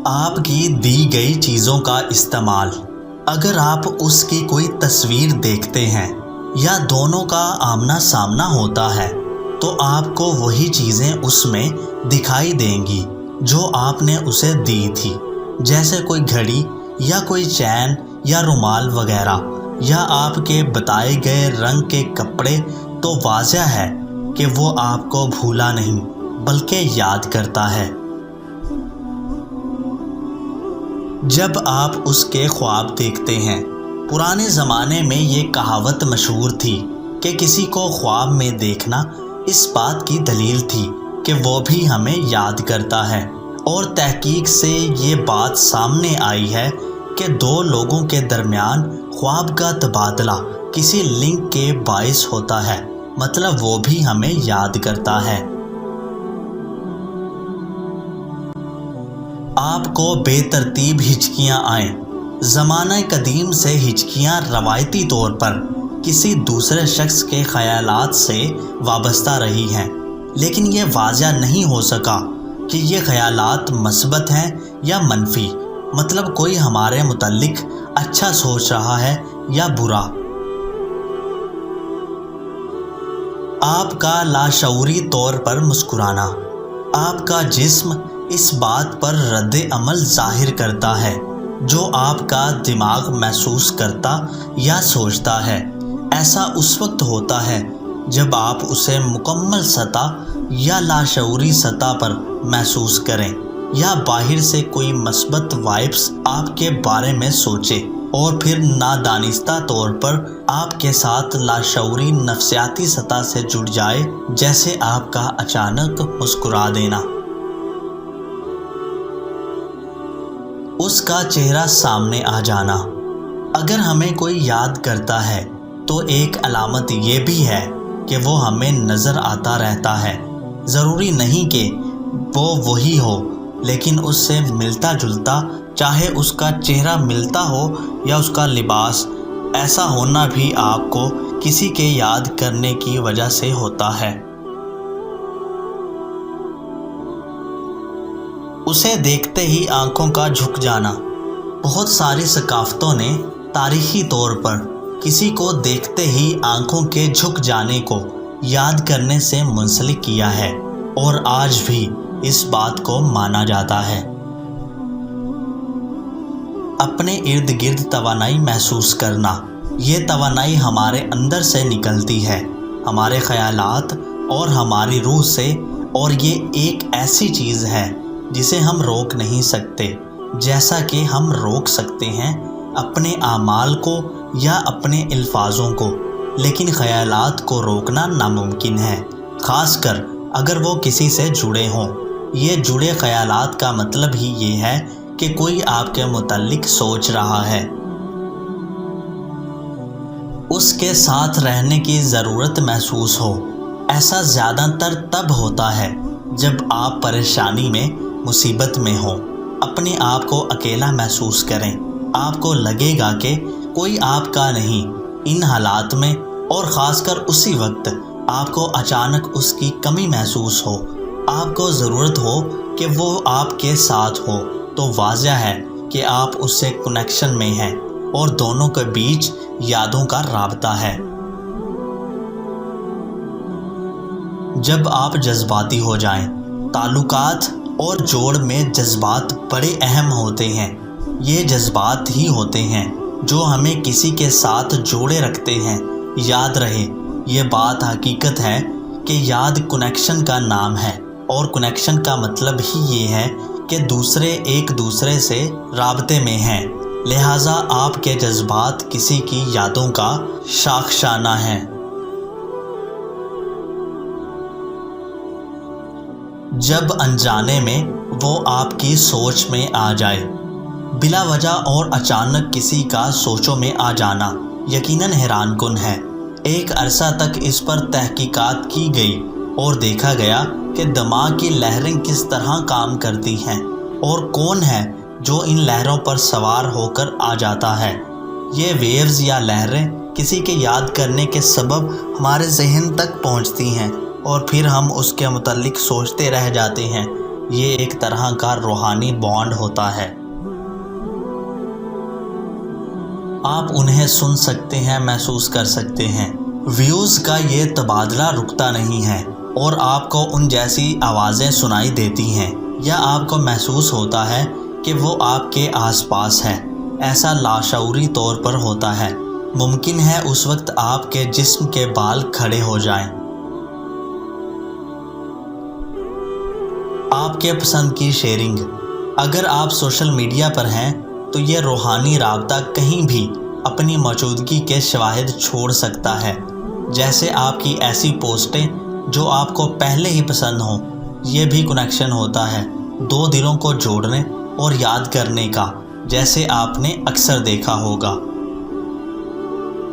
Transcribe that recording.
آپ کی دی گئی چیزوں کا استعمال، اگر آپ اس کی کوئی تصویر دیکھتے ہیں یا دونوں کا آمنا سامنا ہوتا ہے تو آپ کو وہی چیزیں اس میں دکھائی دیں گی جو آپ نے اسے دی تھی، جیسے کوئی گھڑی یا کوئی چین یا رومال وغیرہ، یا آپ کے بتائے گئے رنگ کے کپڑے، تو واضح ہے کہ وہ آپ کو بھولا نہیں بلکہ یاد کرتا ہے۔ جب آپ اس کے خواب دیکھتے ہیں، پرانے زمانے میں یہ کہاوت مشہور تھی کہ کسی کو خواب میں دیکھنا اس بات کی دلیل تھی کہ وہ بھی ہمیں یاد کرتا ہے، اور تحقیق سے یہ بات سامنے آئی ہے کہ دو لوگوں کے درمیان خواب کا تبادلہ کسی لنک کے باعث ہوتا ہے، مطلب وہ بھی ہمیں یاد کرتا ہے۔ آپ کو بے ترتیب ہچکیاں آئیں۔ زمانہ قدیم سے ہچکیاں روایتی طور پر کسی دوسرے شخص کے خیالات سے وابستہ رہی ہیں، لیکن یہ واضح نہیں ہو سکا کہ یہ خیالات مثبت ہیں یا منفی، مطلب کوئی ہمارے متعلق اچھا سوچ رہا ہے یا برا۔ آپ کا لاشعوری طور پر مسکرانا، آپ کا جسم اس بات پر رد عمل ظاہر کرتا ہے جو آپ کا دماغ محسوس کرتا یا سوچتا ہے۔ ایسا اس وقت ہوتا ہے جب آپ اسے مکمل سطح یا لاشعوری سطح پر محسوس کریں، یا باہر سے کوئی مثبت وائبس آپ کے بارے میں سوچے اور پھر نادانستہ طور پر آپ کے ساتھ لاشعوری نفسیاتی سطح سے جڑ جائے، جیسے آپ کا اچانک مسکرا دینا۔ اس کا چہرہ سامنے آ جانا، اگر ہمیں کوئی یاد کرتا ہے تو ایک علامت یہ بھی ہے کہ وہ ہمیں نظر آتا رہتا ہے۔ ضروری نہیں کہ وہ وہی ہو، لیکن اس سے ملتا جلتا، چاہے اس کا چہرہ ملتا ہو یا اس کا لباس، ایسا ہونا بھی آپ کو کسی کے یاد کرنے کی وجہ سے ہوتا ہے۔ اسے دیکھتے ہی آنکھوں کا جھک جانا، بہت ساری ثقافتوں نے تاریخی طور پر کسی کو دیکھتے ہی آنکھوں کے جھک جانے کو یاد کرنے سے منسلک کیا ہے، اور آج بھی اس بات کو مانا جاتا ہے۔ اپنے ارد گرد توانائی محسوس کرنا، یہ توانائی ہمارے اندر سے نکلتی ہے، ہمارے خیالات اور ہماری روح سے، اور یہ ایک ایسی چیز ہے جسے ہم روک نہیں سکتے، جیسا کہ ہم روک سکتے ہیں اپنے اعمال کو یا اپنے الفاظوں کو، لیکن خیالات کو روکنا ناممکن ہے، خاص کر اگر وہ کسی سے جڑے ہوں۔ یہ جڑے خیالات کا مطلب ہی یہ ہے کہ کوئی آپ کے متعلق سوچ رہا ہے۔ اس کے ساتھ رہنے کی ضرورت محسوس ہو۔ ایسا زیادہ تر تب ہوتا ہے جب آپ پریشانی میں، مصیبت میں ہوں، اپنے آپ کو اکیلا محسوس کریں، آپ کو لگے گا کہ کوئی آپ کا نہیں۔ ان حالات میں، اور خاص کر اسی وقت، آپ کو اچانک اس کی کمی محسوس ہو، آپ کو ضرورت ہو کہ وہ آپ کے ساتھ ہو، تو واضح ہے کہ آپ اس سے کنیکشن میں ہیں اور دونوں کے بیچ یادوں کا رابطہ ہے۔ جب آپ جذباتی ہو جائیں، تعلقات اور جوڑ میں جذبات بڑے اہم ہوتے ہیں۔ یہ جذبات ہی ہوتے ہیں جو ہمیں کسی کے ساتھ جوڑے رکھتے ہیں۔ یاد رہے، یہ بات حقیقت ہے کہ یاد کنیکشن کا نام ہے، اور کنیکشن کا مطلب ہی یہ ہے کہ دوسرے ایک دوسرے سے رابطے میں ہیں، لہٰذا آپ کے جذبات کسی کی یادوں کا شاخسانہ ہیں۔ جب انجانے میں وہ آپ کی سوچ میں آ جائے، بلا وجہ اور اچانک کسی کا سوچوں میں آ جانا یقیناً حیران کن ہے۔ ایک عرصہ تک اس پر تحقیقات کی گئی اور دیکھا گیا کہ دماغ کی لہریں کس طرح کام کرتی ہیں اور کون ہے جو ان لہروں پر سوار ہو کر آ جاتا ہے۔ یہ ویوز یا لہریں کسی کے یاد کرنے کے سبب ہمارے ذہن تک پہنچتی ہیں اور پھر ہم اس کے متعلق سوچتے رہ جاتے ہیں۔ یہ ایک طرح کا روحانی بانڈ ہوتا ہے۔ آپ انہیں سن سکتے ہیں، محسوس کر سکتے ہیں۔ ویوز کا یہ تبادلہ رکتا نہیں ہے اور آپ کو ان جیسی آوازیں سنائی دیتی ہیں یا آپ کو محسوس ہوتا ہے کہ وہ آپ کے آس پاس ہے۔ ایسا لاشعوری طور پر ہوتا ہے۔ ممکن ہے اس وقت آپ کے جسم کے بال کھڑے ہو جائیں۔ آپ کے پسند کی شیئرنگ۔ اگر آپ سوشل میڈیا پر ہیں تو یہ روحانی رابطہ کہیں بھی اپنی موجودگی کے شواہد چھوڑ سکتا ہے، جیسے آپ کی ایسی پوسٹیں جو آپ کو پہلے ہی پسند ہوں۔ یہ بھی کنیکشن ہوتا ہے دو دلوں کو جوڑنے اور یاد کرنے کا، جیسے آپ نے اکثر دیکھا ہوگا۔